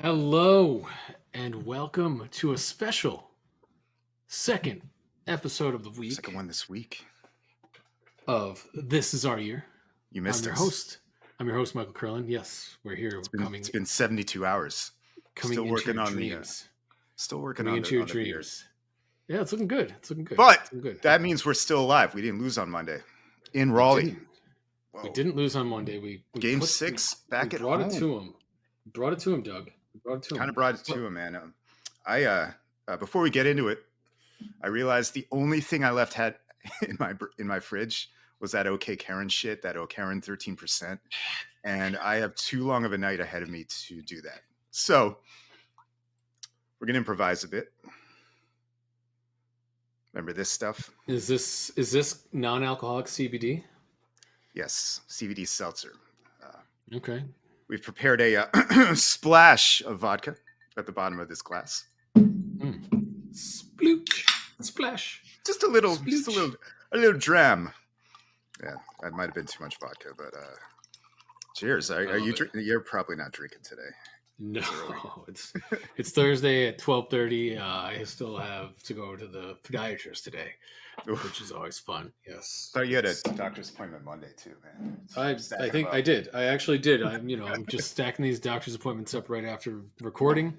Hello, and welcome to a special second episode of the Second week one this week. of This Is Our Year. You I'm missed your us. host. I'm your host, Michael Curlin. Yes, we're here. It's We're been it's coming, been 72 hours. coming Still into working your on the dreams. still working Coming on into the your on the beard. dreams. Yeah, it's looking good. It's looking good. But It's looking good. that means we're still alive. We didn't lose on Monday in We Raleigh. didn't. We Whoa. didn't lose on Monday. We Game put six we back at brought it home. to him. We brought it to him, Doug. We brought it to Kind him. of brought it But to him, man. I before we get into it, I realized the only thing I left had in my fridge was that OK Karen shit, that O'Karen 13%. And I have too long of a night ahead of me to do that. So we're gonna improvise a bit. Remember this stuff? is this non-alcoholic CBD? Yes, CBD seltzer. Uh, Okay. we've prepared a splash of vodka at the bottom of this glass. Mm. Splooch. Splash. Just a little, Splooch. a little dram. Yeah, that might have been too much vodka, but cheers. I Are love you? it. You're probably not drinking today. No, It's early. it's Thursday at 12:30. I still have to go to the podiatrist today, which is Oof. always fun. Yes, Thought you had a yes. doctor's appointment Monday too, man. I Stacking them think I up. did. I actually did. I'm just stacking these doctor's appointments up right after recording.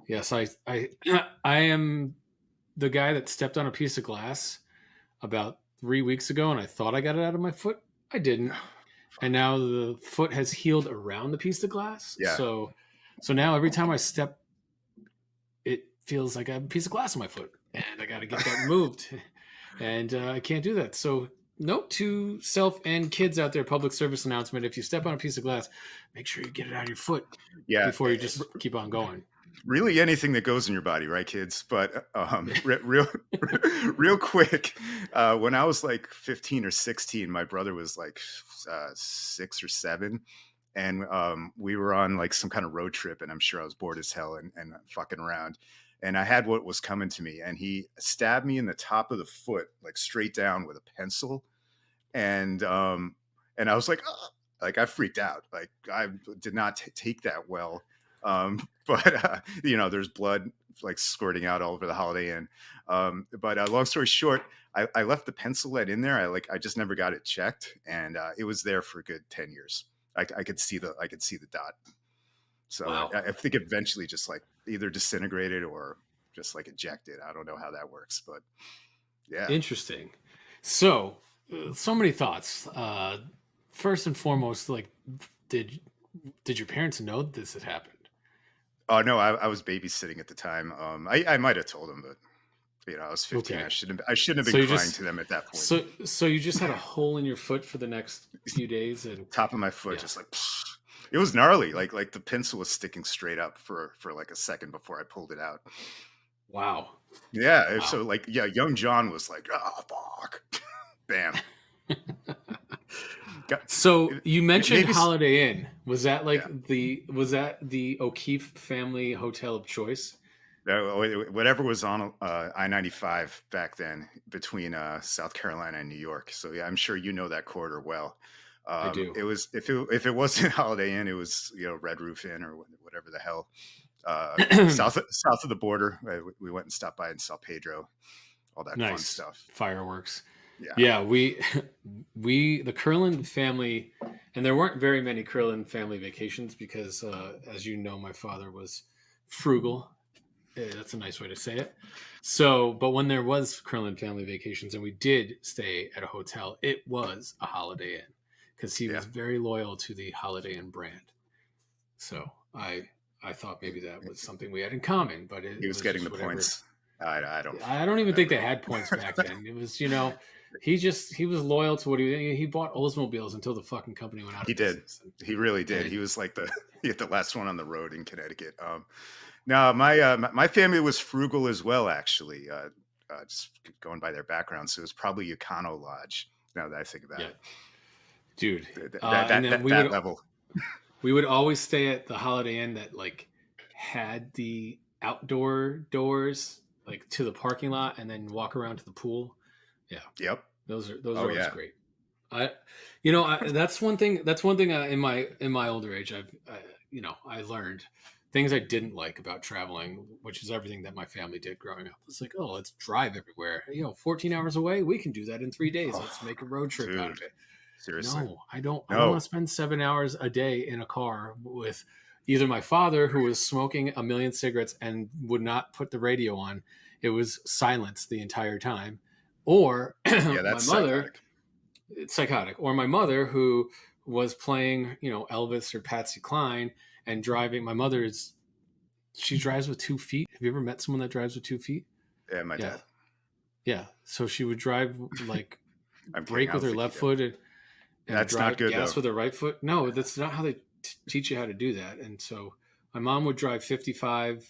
Yes, I I am the guy that stepped on a piece of glass about 3 weeks ago, and I thought I got it out of my foot. I didn't, and now the foot has healed around the piece of glass. Yeah, So now every time I step, it feels like I have a piece of glass on my foot, and I got to get that removed, and I can't do that. So note to self and kids out there: public service announcement: if you step on a piece of glass, make sure you get it out of your foot yeah. before you just keep on going. Really anything that goes in your body, right, kids? But real, real quick, when I was like 15 or 16, my brother was like 6 or 7, and we were on like some kind of road trip, and I'm sure I was bored as hell and fucking around. And I had what was coming to me, and he stabbed me in the top of the foot, like straight down with a pencil, and I was like, "Ugh." Like I freaked out. Like I did not take that well. But there's blood like squirting out all over the Holiday Inn. But long story short, I left the pencil lead in there. I just never got it checked, and it was there for a good 10 years. I could see the dot. So Wow, I think eventually just like either disintegrated or just like ejected. I don't know how that works, but yeah. interesting. So, so many thoughts. First and foremost, like, did did your parents know that this had happened? Oh no, I was babysitting at the time. I might have told them, but I was 15. Okay, I shouldn't have so been you crying just to them at that point. so you just had a hole in your foot for the next few days, and Top of my foot, yeah, just like it was gnarly. Like the pencil was sticking straight up for like a second before I pulled it out. wow, Yeah, wow. so like yeah, young John was like, oh fuck, bam. Got, So you mentioned maybe Holiday Inn. Was that yeah. like the O'Keefe family hotel of choice? Whatever was on I-95 back then between South Carolina and New York. So yeah, I'm sure you know that corridor well. I do. It was if it wasn't Holiday Inn, it was Red Roof Inn or whatever the hell. South of the border, we went and stopped by in San Pedro, all that fun Nice stuff. fireworks. Yeah, Yeah, we the Curlin family, and there weren't very many Curlin family vacations because, as you know, my father was frugal. That's a nice way to say it. So, but when there was Curlin family vacations and we did stay at a hotel, it was a Holiday Inn because he yeah. was very loyal to the Holiday Inn brand. So I thought maybe that was something we had in common, but He it was was getting the just whatever. points. I don't I don't fucking even think they remember. had points back then. It was, he was loyal to what he bought Oldsmobiles until the fucking company went out He of did. business. He really did. And He was like the he had the last one on the road in Connecticut. No, my family was frugal as well, actually. Just going by their background, so it was probably Econo Lodge. Now that I think about yeah, it, dude. that And that then that, that level. we would always stay at the Holiday Inn that like had the outdoor doors like to the parking lot and then walk around to the pool. Yeah, Yep. those Oh are always yeah. great. I, that's one thing. That's one thing in my older age. I learned things I didn't like about traveling, which is everything that my family did growing up. It's like, oh, let's drive everywhere. 14 hours away, we can do that in 3 days. Let's Oh, make a road trip out of dude, it. seriously. No, I don't. I don't want No. to spend 7 hours a day in a car with either my father, who was smoking a million cigarettes and would not put the radio on. It was silence the entire time, or Yeah, my that's mother. psychotic. It's psychotic, or my mother, who was playing, Elvis or Patsy Cline and driving. My mother is she drives with 2 feet. Have you ever met someone that drives with 2 feet? Yeah, my Yeah, dad. yeah. So she would drive like I'm kidding. I brake with don't her think he left did. foot and That's not drive good gas though. with her right foot. No, that's not how they teach you how to do that. And so my mom would drive 55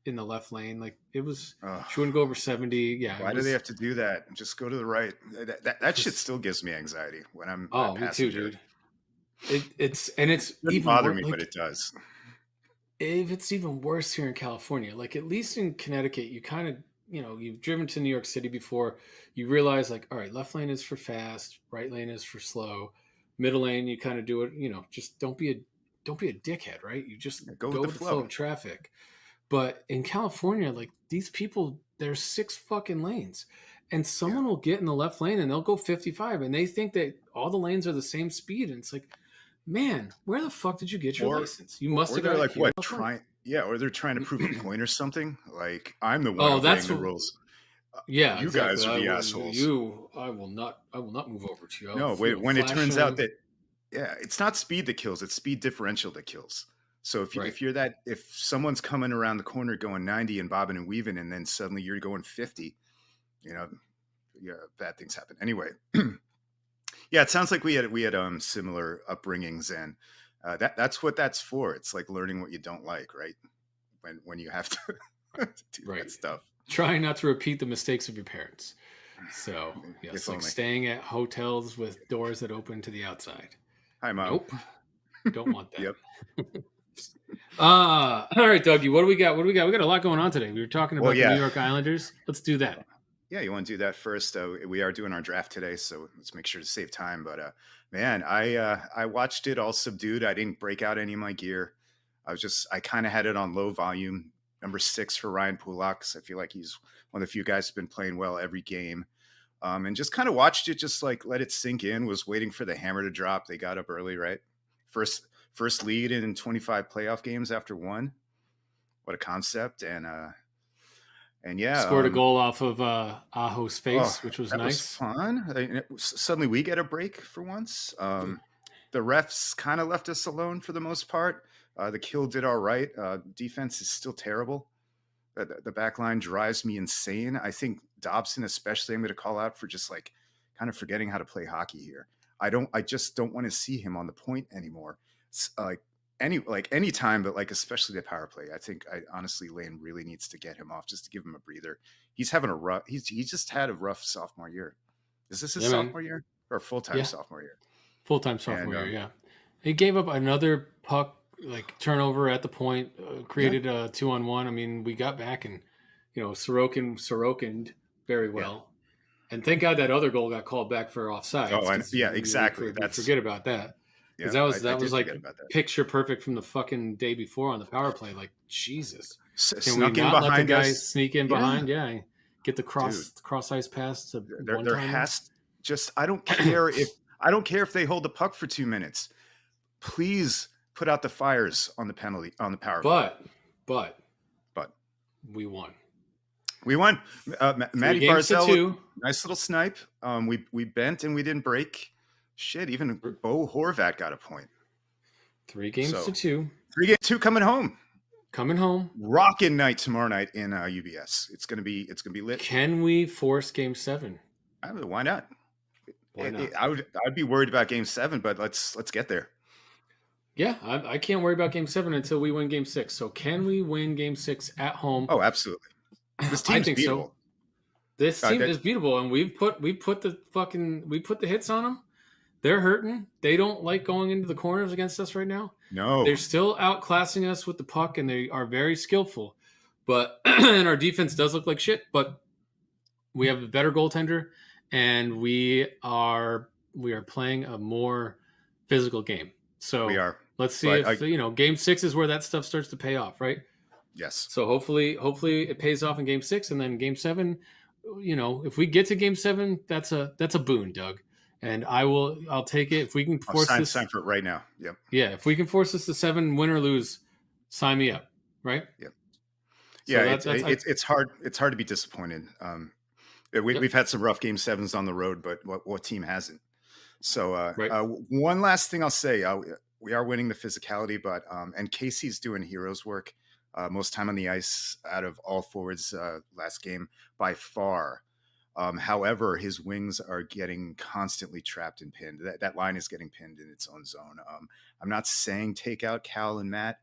in the left lane. Like it was, Ugh. she wouldn't go over 70. Yeah, it Why do they was have to do that? Just go to the right. That for. shit still gives me anxiety when I'm a Oh, me too, passenger. dude. It's It doesn't even bother worse. me, but Like it does. if it's even worse here in California, like at least in Connecticut, you kind of, you've driven to New York City before, you realize like, all right, left lane is for fast, right lane is for slow, middle lane, you kind of do it, just don't be a dickhead, right? You just Yeah, go with go the with the flow flow. of traffic. But in California, like these people, there's 6 fucking lanes. And Yeah. someone will get in the left lane and they'll go 55 and they think that all the lanes are the same speed. And it's like, man, where the fuck did you get your Or license? You must or have they're got it like here in what California. trying yeah, or they're trying to prove a point or something. Like I'm the one Oh, obeying that's the what. rules. Uh, Yeah, You exactly. guys are I the will. assholes. I will not. I will not move over to you. I'll, No, wait, when it flash turns out them. that yeah, it's not speed that kills, it's speed differential that kills. So Right. if someone's coming around the corner going 90 and bobbing and weaving and then suddenly you're going 50, you know, yeah, bad things happen. Anyway, yeah, it sounds like we had similar upbringings and that's what that's for. It's like learning what you don't like, right? When you have to do that Right. stuff. Trying not to repeat the mistakes of your parents. So yes, If like only. staying at hotels with doors that open to the outside. Hi, mom. Nope. Don't want that. Yep. All right, Dougie. What do we got? What do we got? We got a lot going on today. We were talking Well, about the New yeah. York Islanders. Let's do that. Yeah, you want to do that first? We are doing our draft today, so let's make sure to save time. But man, I watched it all subdued. I didn't break out any of my gear. I kind of had it on low volume. Number 6 for Ryan Pulak, 'cause I feel like he's one of the few guys who's been playing well every game. And just kind of watched it, just like let it sink in. Was waiting for the hammer to drop. They got up early, right? First lead in 25 playoff games after one. What a concept! And yeah, Scored a goal off of Aho's oh, face, which was that was nice. fun. Suddenly we get a break for once. The refs kind of left us alone for the most part. The kill did all right. Defense is still terrible. The back line drives me insane. I think Dobson, especially, I'm going to call out for just like kind of forgetting how to play hockey here. I just don't want to see him on the point anymore. Any time, but like especially the power play. I think honestly Lane really needs to get him off just to give him a breather. He's having a rough. He just had a rough sophomore year. Is this his Yeah, man. sophomore year or full time Yeah, sophomore year? full time sophomore And year. Yeah, he gave up another puck like turnover at the point, yeah, created a 2-on-1. I mean, we got back and Sorokin very yeah. well, and thank God that other goal got called back for offsides Oh, and because yeah, exactly. we That's forget about that because yeah. I that was did like forget about that. picture perfect from the fucking day before on the power play. Like Jesus, can we Snuck in not let the behind guys us. sneak in Yeah, behind? Yeah, get the dude. cross ice pass to There, one there timer. has just. I don't care if they hold the puck for 2 minutes. Please put out the fires on the penalty on the power play. But But we won we won. three Matty games to Barzell, two. nice little snipe. We bent and we didn't break. Shit, even Bo Horvat got a point. 3 games to So two. 3-2 coming home. Coming home. Rockin' night tomorrow night in UBS. It's gonna be lit. Can we force Game 7? I mean, why not? Why not? I'd be worried about Game 7, but let's get there. Yeah, I can't worry about Game 7 until we win Game 6. So can we win Game 6 at home? Oh, absolutely. This I team's think so. beatable. This team That is beautiful, and we put the hits on them. They're hurting. They don't like going into the corners against us right now. no, They're still outclassing us with the puck, and they are very skillful. But and our defense does look like shit. But we have a better goaltender, and we are playing a more physical game. we So are. let's see But if game 6 is where that stuff starts to pay off, right? yes, So hopefully it pays off in game 6, and then game 7, if we get to game 7, that's a boon, Doug. And I'll take it if we can I'll force this. sign for it right now. Yep, Yeah, if we can force this to 7, win or lose, sign me up, right? yep. Yeah, So that's it's hard to be disappointed. yep, We've had some rough game sevens on the road, but what team hasn't? So right. one last thing I'll say, we are winning the physicality, but and Casey's doing heroes work most time on the ice out of all forwards last game by far. However, his wings are getting constantly trapped and pinned. That line is getting pinned in its own zone. I'm not saying take out Cal and Matt.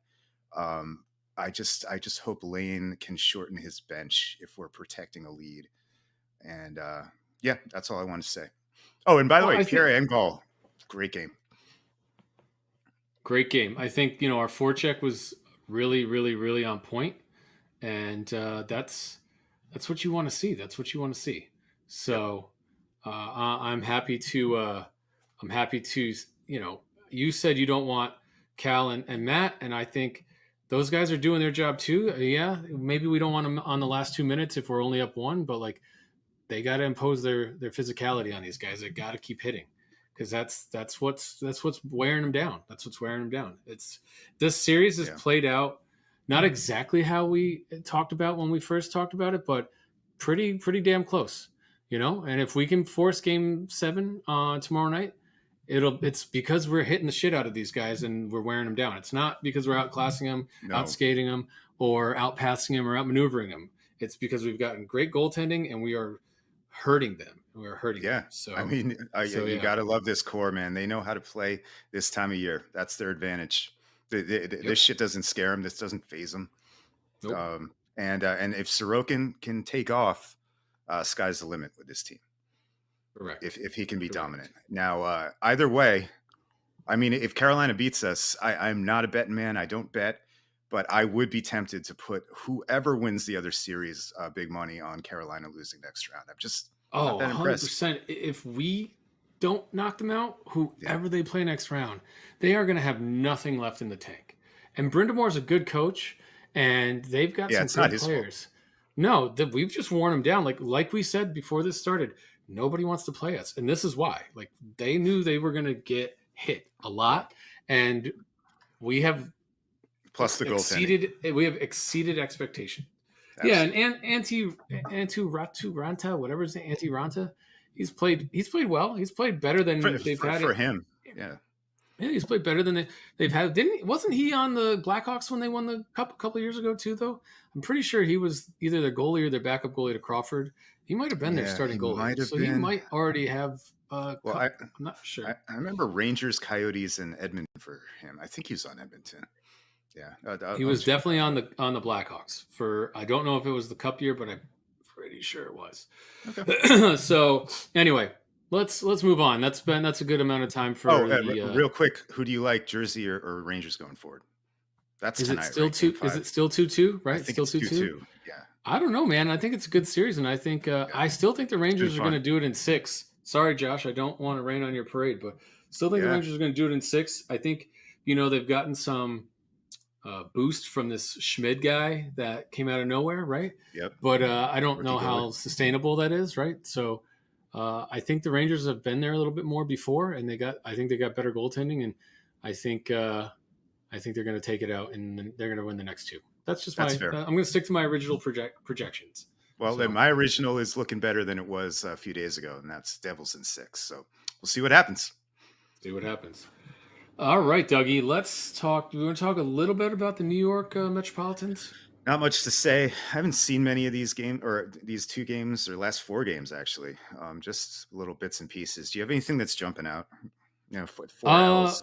Um, I just hope Lane can shorten his bench if we're protecting a lead. And yeah, that's all I want to say. Oh, and by the Well, way, I think Pierre Engvall, great game. great game. I think our forecheck was really, really, really on point, and that's what you want to see. That's what you want to see. Yep. So I'm happy to you said you don't want Cal and Matt, and I think those guys are doing their job too. Yeah, maybe we don't want them on the last 2 minutes if we're only up one, but like they got to impose their physicality on these guys. They got to keep hitting because that's what's wearing them down. That's what's wearing them down. It's this series is Yeah. played out not exactly how we talked about when we first talked about it, but pretty damn close. And if we can force game 7 tomorrow night, it's because we're hitting the shit out of these guys and we're wearing them down. It's not because we're outclassing them, No. outskating them, or outpassing them or outmaneuvering them. It's because we've gotten great goaltending and we are hurting them. We're hurting them. Yeah. I mean, you Yeah. got to love this core, man. They know how to play this time of year. That's their advantage. Yep. This shit doesn't scare them. This doesn't phase them. Nope. And if Sorokin can take off, sky's the limit with this team. Correct. If he can be Correct. dominant. Now, either way, I mean, if Carolina beats us, I'm not a betting man. I don't bet, but I would be tempted to put whoever wins the other series big money on Carolina losing next round. I'm just not Oh, that impressed. 100%. If we don't knock them out, Yeah. whoever they play next round, they are going to have nothing left in the tank. And Brindamore's a good coach, and they've got Yeah, some it's not good his fault. players. No, we've just worn them down. Like we said before this started, nobody wants to play us, and this is why. Like they knew they were going to get hit a Yeah. lot, and we have Plus the goaltending. exceeded expectation. Yeah, Absolutely. and Antu Ratu Ranta, whatever his name, Antti Ranta, he's played well. He's played better than they've had For it. him. Yeah. Yeah, he's played better than they've had. Wasn't he on the Blackhawks when they won the cup a couple of years ago too? Though I'm pretty sure he was either their goalie or their backup goalie to Crawford. He might have been their Yeah, starting he goalie, might have so he been. might already have a Well, cup. I'm not I, sure. I remember Rangers, Coyotes, and Edmonton for him. I think he was on Edmonton. Yeah, He I'll was check definitely on the Blackhawks for. I don't know if it was the cup year, but I'm pretty sure it was. that. Okay. So anyway, let's move on. That's a good amount of time Oh, for the. real quick, who do you like, Jersey or Rangers going forward? That's Is it tonight, still right? Game two? Is five. it still 2-2? I Right, think still it's 2-2. 2-2. Yeah, I don't know, man. I think it's a good series, and I think yeah. I still think the It's been Rangers are going fun. to do it in 6. Sorry, Josh, I don't want to rain on your parade, but still think the Yeah. Rangers are going to do it in 6. I think they've gotten some boost from this Schmid guy that came out of nowhere, right? Yep. But I don't Rookie know goalie. how sustainable that is, right? So I think the Rangers have been there a little bit more before, and I think they got better goaltending, and I think they're going to take it out, and they're going to win the next 2. That's just That's my. fair. I'm going to stick to my original projections. Well, then So my original is looking better than it was a few days ago, and that's Devils in 6. So we'll see what happens. see what happens. All right, Dougie. Let's talk. Do we want to talk a little bit about the New York Metropolitans? Not much to say. I haven't seen many of these games or these 2 games or last 4 games actually. Just little bits and pieces. Do you have anything that's jumping out? 4 Uh, L's.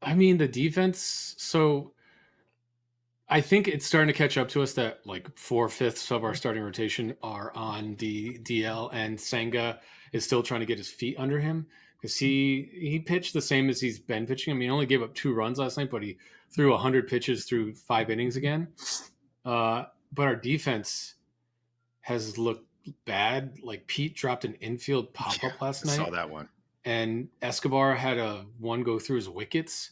I mean the defense. So I think it's starting to catch up to us that like 4/5 of our starting rotation are on the DL, and Senga is still trying to get his feet under him because he pitched the same as he's been pitching. I mean, he only gave up 2 runs last night, but he threw 100 pitches through 5 innings again. But our defense has looked bad. Like Pete dropped an infield pop Yeah, up last I saw night, that one. and Escobar had a one go through his wickets.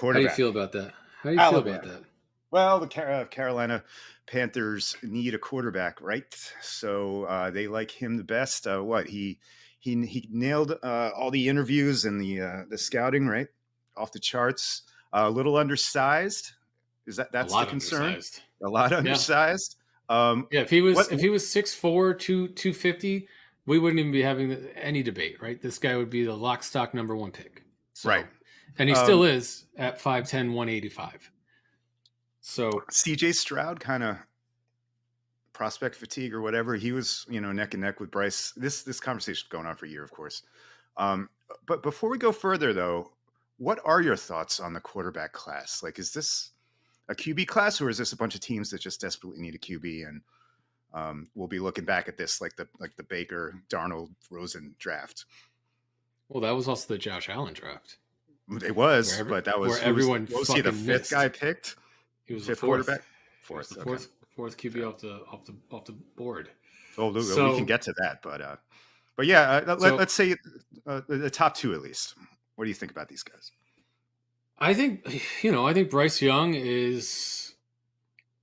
How do you Quarterback, feel about that? How do you feel about Alabama. that? Well, the Carolina Panthers need a quarterback, right? So they like him the best. What he nailed all the interviews and the scouting, right? Off the charts. A little undersized. Is A that's the lot concern? undersized. A lot Yeah. undersized. Yeah, What? if he was 6'4", 250, we wouldn't even be having any debate, right? This guy would be the lock stock number one pick. Right. So, and he still Um, is at 5'10", 185. So, C.J. Stroud kind of prospect fatigue or whatever. He was, neck and neck with Bryce. This conversation is going on for a year, of course. But before we go further, though, what are your thoughts on the quarterback class? Like, is this a QB class, or is this a bunch of teams that just desperately need a QB? And we'll be looking back at this like the Baker, Darnold, Rosen draft. well, that was also the Josh Allen draft, It was, where but that was where who was everyone what was he, the fucking fifth guy missed. picked? He was the Fifth fourth. quarterback? He was the Fourth. Okay. fourth QB Fair. off the board. Oh, we can So get to that, but yeah, so let's say the top two at least. What do you think about these guys? I think I think Bryce Young is.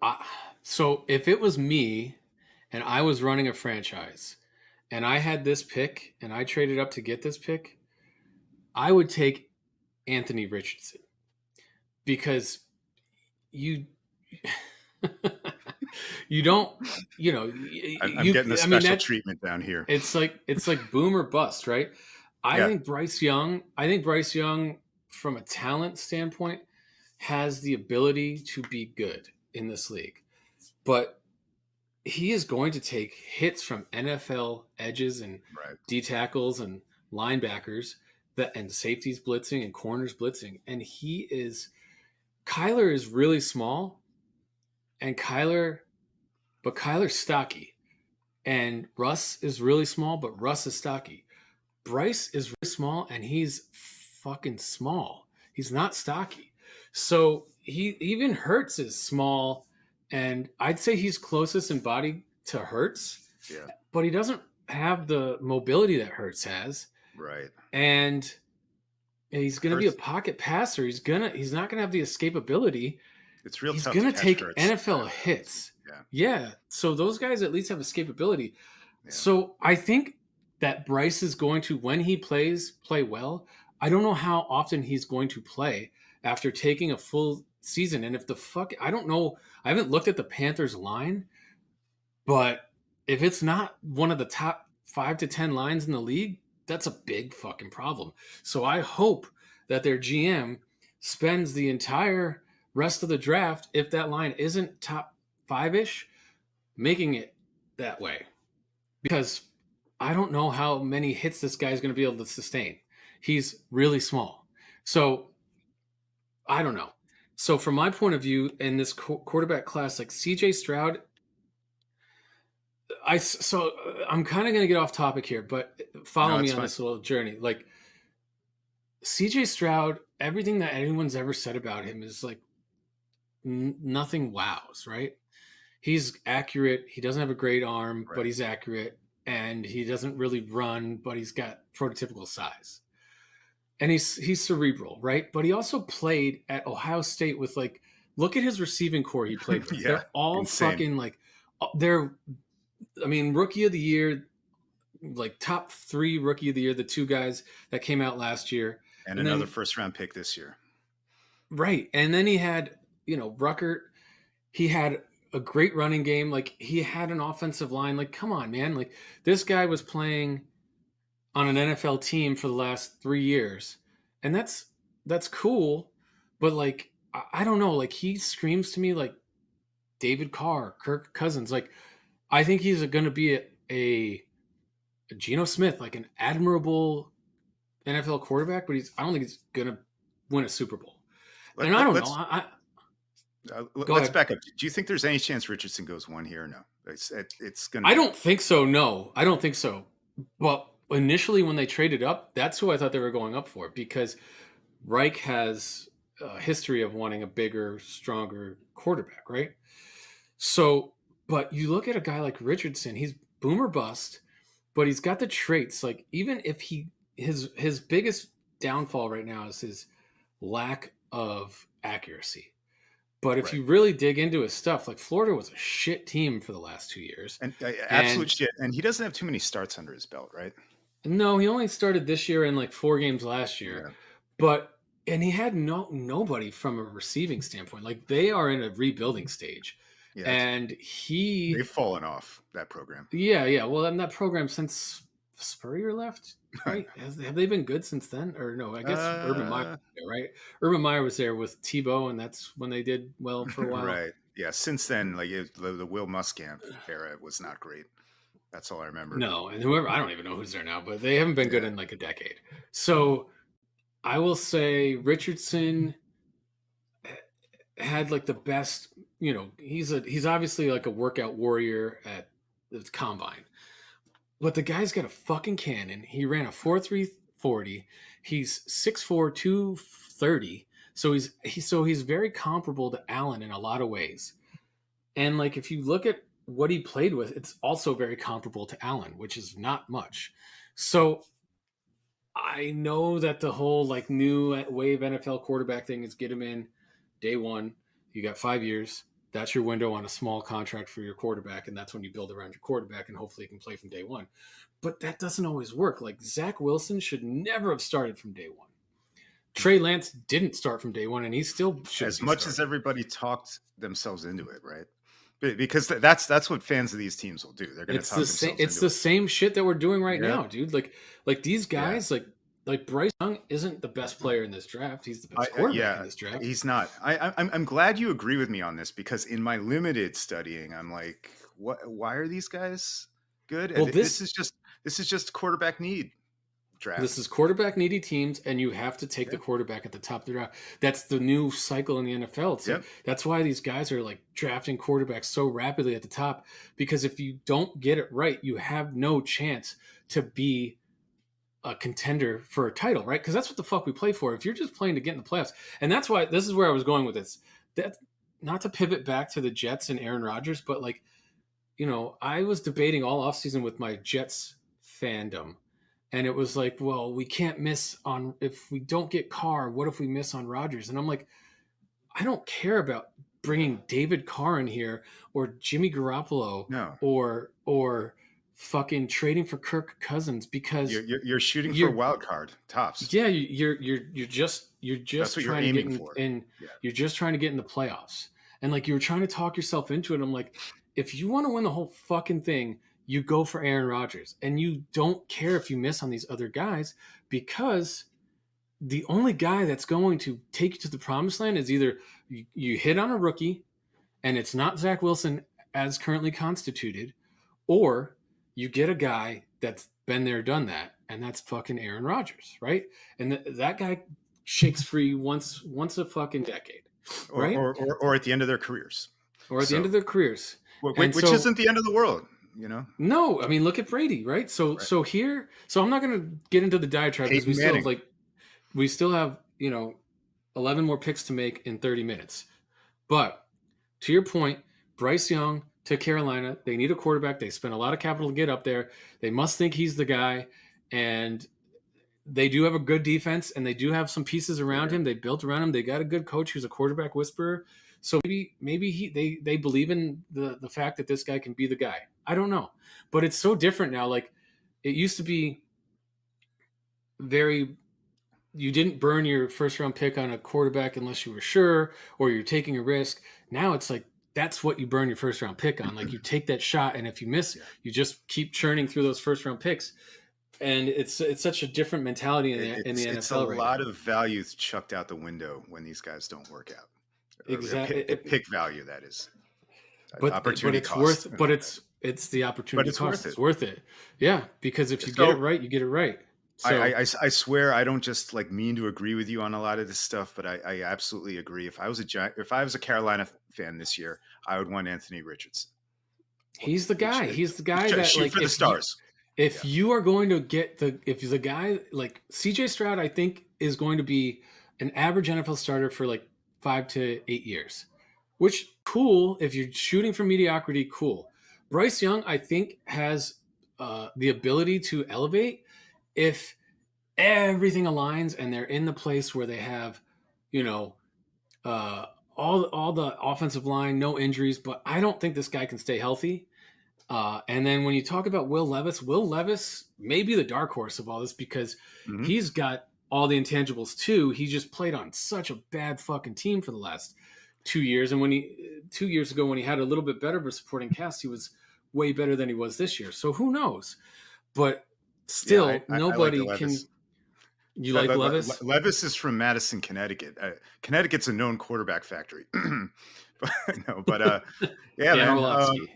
Uh, so if it was me, and I was running a franchise, and I had this pick, and I traded up to get this pick, I would take Anthony Richardson because you you don't I'm getting the I mean special that's treatment down here. it's like boom or bust, right? Yeah, I think Bryce Young from a talent standpoint has the ability to be good in this league. But he is going to take hits from NFL edges and right. D tackles and linebackers and safeties blitzing and corners blitzing. And Kyler is really small and Kyler's stocky. And Russ is really small, but Russ is stocky. Bryce is really small and he's fucking small. He's not stocky. So he even Hurts is small, and I'd say he's closest in body to Hurts, Yeah, but he doesn't have the mobility that Hurts has. right. And he's gonna be a Hurts. pocket passer. He's not gonna have the escapability. It's real He's tough to gonna catch take Hurts in NFL NFL games. hits. Yeah, Yeah. So those guys at least have escapability. yeah. So I think that Bryce is going to, when he plays, play well. I don't know how often he's going to play after taking a full season. And if I don't know, I haven't looked at the Panthers line, but if it's not one of the top 5 to 10 lines in the league, that's a big fucking problem. So I hope that their GM spends the entire rest of the draft, if that line isn't top five ish, making it that way. Because I don't know how many hits this guy's going to be able to sustain. He's really small. So I don't know. So from my point of view, in this quarterback class, like CJ Stroud, I'm kind of going to get off topic here, but follow No, me it's on fine. this little journey. Like CJ Stroud, everything that anyone's ever said about him is like nothing wows, right? He's accurate. He doesn't have a great arm, but Right. he's accurate. And he doesn't really run, but he's got prototypical size. And he's cerebral, right? But he also played at Ohio State with like, look at his receiving core he played with. Yeah, They're all insane. fucking like, they're, I mean, rookie of the year, like top three rookie of the year, the two guys that came out last year. And And another then, first round pick this year. right. And then he had, Ruckert. He had a great running game. Like he had an offensive line. Like, come on, man. Like this guy was playing on an NFL team for the last 3 years. And that's cool. But like, I don't know. Like he screams to me like David Carr, Kirk Cousins. Like, I think he's going to be a Geno Smith, like an admirable NFL quarterback, but I don't think he's going to win a Super Bowl. Let, And I let, don't know. let's Go let's ahead. back up. Do you think there's any chance Richardson goes one here or no? It's going to I be don't think so. No, I don't think so. Well, initially when they traded up, that's who I thought they were going up for because Reich has a history of wanting a bigger, stronger quarterback, right? So, but you look at a guy like Richardson, he's boomer bust, but he's got the traits. Like even if his biggest downfall right now is his lack of accuracy. But if Right. you really dig into his stuff, like Florida was a shit team for the last 2 years. And absolute And shit. And he doesn't have too many starts under his belt, right? no, he only started this year and like 4 games last year. Yeah. But and he had nobody from a receiving standpoint. Like they are in a rebuilding stage. Yeah. And They've fallen off that program. yeah. Well, in that program since Spurrier left, right? Have they been good since then? Or no, I guess Urban Meyer, uh, right? Urban Meyer was there with Tebow, and that's when they did well for a while. right. Yeah. Since then, like the Will Muskamp era was not great. That's all I remember. No, and whoever I don't even know who's there now, but they haven't been good Yeah. in like a decade. So I will say Richardson had like the best. He's obviously like a workout warrior at the combine, but the guy's got a fucking cannon. He ran a 4.3 40. He's 6'4", 230. So he's very comparable to Allen in a lot of ways. And like if you look at what he played with, it's also very comparable to Allen, which is not much. So I know that the whole like new wave NFL quarterback thing is get him in day one. You got 5 years. That's your window on a small contract for your quarterback, and that's when you build around your quarterback, and hopefully he can play from day one. But that doesn't always work. Like Zach Wilson should never have started from day one. Trey Lance didn't start from day one, and he still shouldn't As be much as starting. everybody talked themselves into it, right? Because that's what fans of these teams will do. They're going to It's the talk same. themselves It's into the it. same shit that we're doing right Yeah. now, dude. Like these Yeah. guys, like Bryce Young isn't the best player in this draft. He's the best quarterback in Yeah, this draft. he's not. I'm glad you agree with me on this because in my limited studying, I'm like, what? Why are these guys good? Well, And this this is just quarterback need This draft. is quarterback needy teams, and you have to take the Yeah. quarterback at the top of the draft. That's the new cycle in the NFL. It's like Yep. that's why these guys are like drafting quarterbacks so rapidly at the top. Because if you don't get it right, you have no chance to be a contender for a title, right? Because that's what the fuck we play for. If you're just playing to get in the playoffs, and that's why this is where I was going with this. That not to pivot back to the Jets and Aaron Rodgers, but like I was debating all offseason with my Jets fandom. And it was like, well, we can't miss on if we don't get Carr, what if we miss on Rodgers? And I'm like, I don't care about bringing David Carr in here or Jimmy Garoppolo No, or fucking trading for Kirk Cousins because you're shooting for a you're wild card tops. yeah you're That's just what you're trying to get aiming for. in Yeah. you're just trying to get in the playoffs, and like you were trying to talk yourself into it. I'm like, if you want to win the whole fucking thing, you go for Aaron Rodgers, and you don't care if you miss on these other guys, because the only guy that's going to take you to the promised land is either you hit on a rookie and it's not Zach Wilson as currently constituted, or you get a guy that's been there, done that, and that's fucking Aaron Rodgers, right? And that guy shakes free once a fucking decade, right? Or at the end of their careers. Or at the end So of their careers. And which so isn't the end of the world, you know? no, I mean look at Brady, right? So Right. so here, so I'm not going to get into the diatribe because Peyton Manning. we still have 11 more picks to make in 30 minutes. But to your point, Bryce Young to Carolina, they need a quarterback. They spent a lot of capital to get up there. They must think he's the guy. And they do have a good defense, and they do have some pieces around Yeah. him. They built around him. They got a good coach who's a quarterback whisperer. So maybe they believe in the fact that this guy can be the guy. I don't know. But it's so different now. Like it used to be very you didn't burn your first round pick on a quarterback unless you were sure or you're taking a risk. Now it's like that's what you burn your first round pick on. Like you take that shot, and if you miss, Yeah. you just keep churning through those first round picks. And it's such a different mentality in the It's a NFL right lot now. of values chucked out the window when these guys don't work out. Exactly. Pick value, that is. But Opportunity it's cost. worth but it's the But opportunity it's cost. worth it. It's worth it. Yeah, because if you get it So right, you get it right. So I swear I don't just like mean to agree with you on a lot of this stuff, but I absolutely agree. If I was a Carolina fan this year, I would want Anthony Richardson. he's the guy. He's the guy that Shoot like for the stars. if Yeah. you are going to get if the guy like CJ Stroud, I think is going to be an average NFL starter for like 5 to 8 years, which cool. If you're shooting for mediocrity, cool. Bryce Young, I think, has the ability to elevate if everything aligns and they're in the place where they have, you know, Uh, all the offensive line, no injuries, but I don't think this guy can stay healthy. And then when you talk about Will Levis may be the dark horse of all this because Hmm. he's got all the intangibles too. He just played on such a bad fucking team for the last 2 years. And when he 2 years ago, when he had a little bit better of a supporting cast, he was way better than he was this year. So who knows? But Yeah, still, I like the nobody can. Levis. You like Levis? Levis is from Madison, Connecticut. Connecticut's a known quarterback factory. But no, but yeah, Dan man. Orlovsky.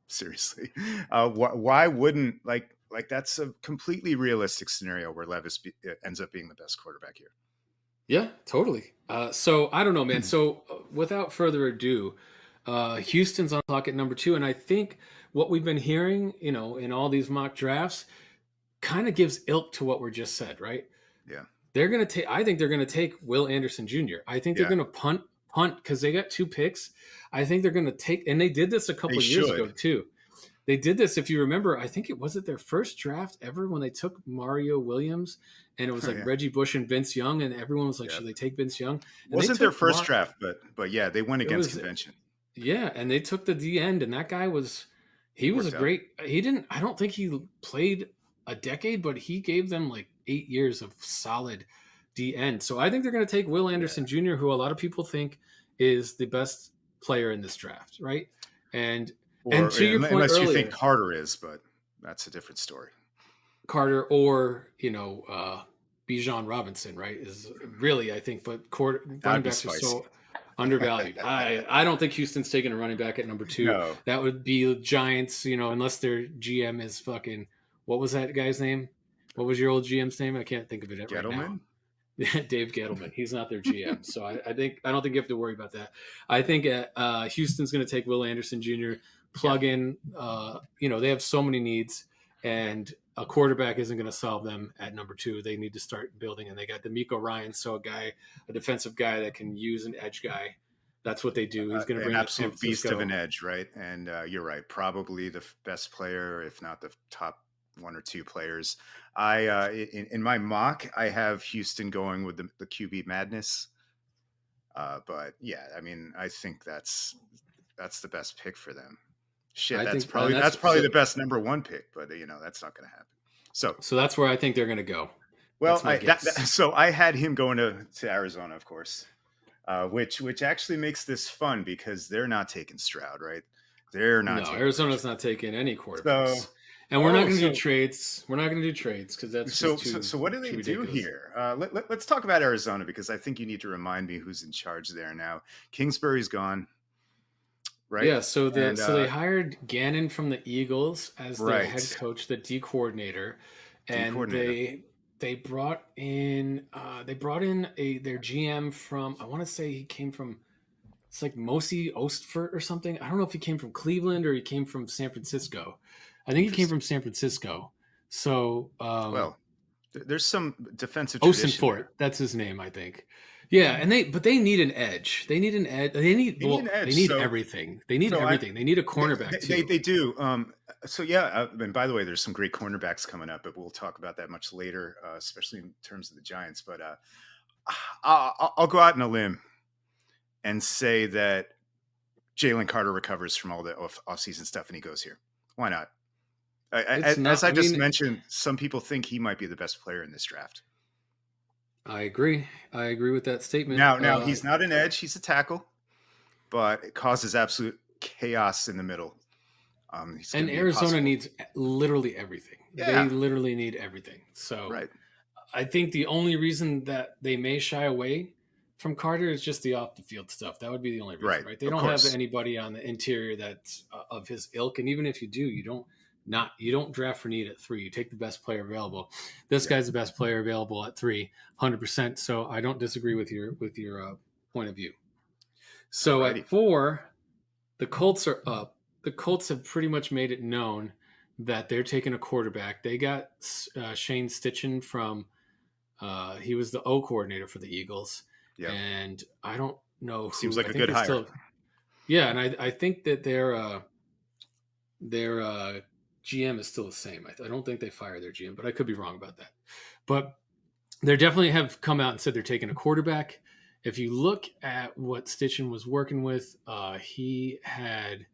Seriously, why wouldn't like that's a completely realistic scenario where ends up being the best quarterback here. Yeah, totally. So I don't know, man. So without further ado, Houston's on clock at number 2, and I think what we've been hearing, in all these mock drafts, kind of gives ilk to what we're just said, right? Yeah, They're gonna take. I think they're gonna take Will Anderson Jr. I think they're yeah, gonna punt because they got 2 picks. I think they're gonna take, and they did this a they couple of years ago should. too. They did this, if you remember, I think it was their first draft ever when they took Mario Williams, and it was Oh like yeah, Reggie Bush and Vince Young, and everyone was like, yeah. should they take Vince Young? And they Wasn't their took first draft, but yeah, they went it against was convention. yeah, and they took the D end, and that guy he was a Worked out. great. He didn't. I don't think he played a decade, but he gave them like 8 years of solid D end. So I think they're going to take Will Yeah. Anderson Jr., who a lot of people think is the best player in this draft, right? And and Or to your point unless you think earlier, Carter is, but that's a different story. Carter or Bijan Robinson, right? Is really, I think, but running That'd be backs are spicy. so undervalued. I don't think Houston's taking a running back at number 2. No, That would be Giants, unless their GM is fucking, what was that guy's name? What was your old GM's name? I can't think of it right now. Gettleman. Dave Gettleman. He's not their GM, so I don't think you have to worry about that. I think Houston's going to take Will Anderson Jr. Yeah, Plug in. They have so many needs, and a quarterback isn't going to solve them at number 2. They need to start building, and they got D'Amico Ryan, so a defensive guy that can use an edge guy. That's what they do. He's going to an bring it to San absolute beast of Francisco. an edge, right? And you're right, probably the best player, if not the top one or two players. In my mock, I have Houston going with the QB madness. But yeah, I mean, I think that's the best pick for them. Shit, I that's think, and probably the best number one pick, but that's not going to happen. So, so that's where I think they're going to go. well, That's my guess. so I had him going to Arizona, of course, which actually makes this fun because they're not taking Stroud, right? They're not No, taking Arizona's Richard. not taking any So, quarterbacks, and we're not oh, going to do so trades. We're not going to do trades because that's just so what do too they do ridiculous. here? Let's talk about Arizona because I think you need to remind me who's in charge there now. Kingsbury's gone, right? Yeah, so And they hired Gannon from the Eagles as their head right, coach, the D coordinator, D and coordinator. they brought in their GM from, I want to say he came from, it's like Mosi Ostfurt or something. I don't know if he came from Cleveland or he came from San Francisco. I think he came Interesting. from San Francisco. So Well, there's some defensive tradition Osenfort, there. that's his name, I think. Yeah, and they need an edge. They need an edge. They need an They edge. need everything. They need So I everything. They need a cornerback too. they do. So yeah, and by the way, there's some great cornerbacks coming up, but we'll talk about that much later, especially in terms of the Giants. But I'll go out on a limb and say that Jalen Carter recovers from all the off-season stuff and he goes here. Why not? It's As not. I I just mean, mentioned, some people think he might be the best player in this draft. I agree. I agree with that statement. Now he's not an edge; he's a tackle, but it causes absolute chaos in the middle. He's going And to be Arizona impossible. needs literally everything. They Yeah, literally need everything. So right, I think the only reason that they may shy away from Carter is just the off the field stuff. That would be the only reason, right. right? They Of don't have course. anybody on the interior that's of his ilk, and even if you do, you don't draft for need at 3. You take the best player available. This Yeah. guy's the best player available at 3, 100%. So I don't disagree with your point of view. So Alrighty. at 4, the Colts are up. The Colts have pretty much made it known that they're taking a quarterback. They got Shane Stitchen from he was the O coordinator for the Eagles, Yeah. and I don't know Seems who. like I a think good they're hire. still, yeah, and I think that their GM is still the same. I don't think they fired their GM, but I could be wrong about that. But they definitely have come out and said they're taking a quarterback, if you look at what Stitchen was working with, he had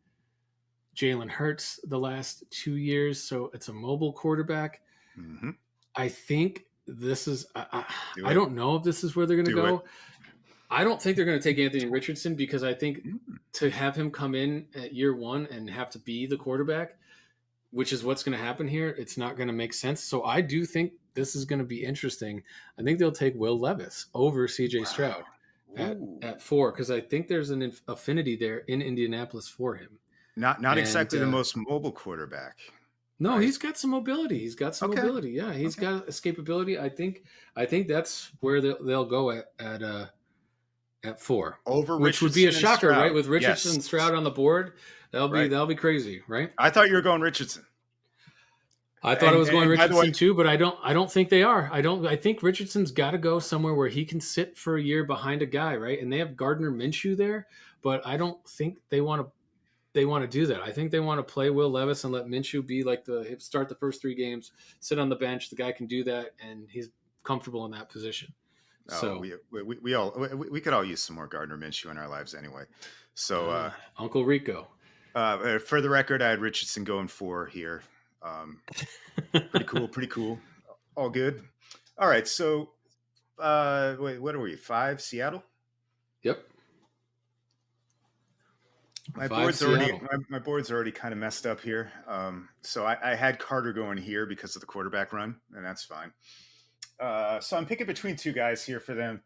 Jalen Hurts the last 2 years, so it's a mobile quarterback. Hmm. I think this is. Do I it. don't know if this is where they're going to Do it. go. I don't think they're going to take Anthony Richardson because I think Mm. to have him come in at year one and have to be the quarterback, which is what's going to happen here, it's not going to make sense. So I do think this is going to be interesting. I think they'll take Will Levis over CJ Wow. Stroud Ooh. at 4 because I think there's an affinity there in Indianapolis for him. Not And exactly the most mobile quarterback, no, right? he's got some mobility. He's got some Okay. mobility. Yeah, he's Okay. got escapability. I think that's where they'll go at 4, Over which would be a Richardson and shocker, right? Stroud. With Richardson Yes. and Stroud on the board, Right. that'll be crazy, right? I thought you were going Richardson. I thought I was going And by the way, Richardson too, but I don't think they are. I think Richardson's got to go somewhere where he can sit for a year behind a guy, right? And they have Gardner Minshew there, but I don't think they want to do that. I think they want to play Will Levis and let Minshew be like start the first 3 games, sit on the bench. The guy can do that, and he's comfortable in that position. oh, So, we could all use some more Gardner Minshew in our lives anyway. So Uncle Rico. for the record, I had Richardson going 4 here. Pretty cool. Pretty cool. All good. All right. So wait, what are we? 5 Seattle. Yep. My 5 board's already Seattle. my board's already kind of messed up here. So I had Carter going here because of the quarterback run, and that's fine. So I'm picking between 2 guys here for them.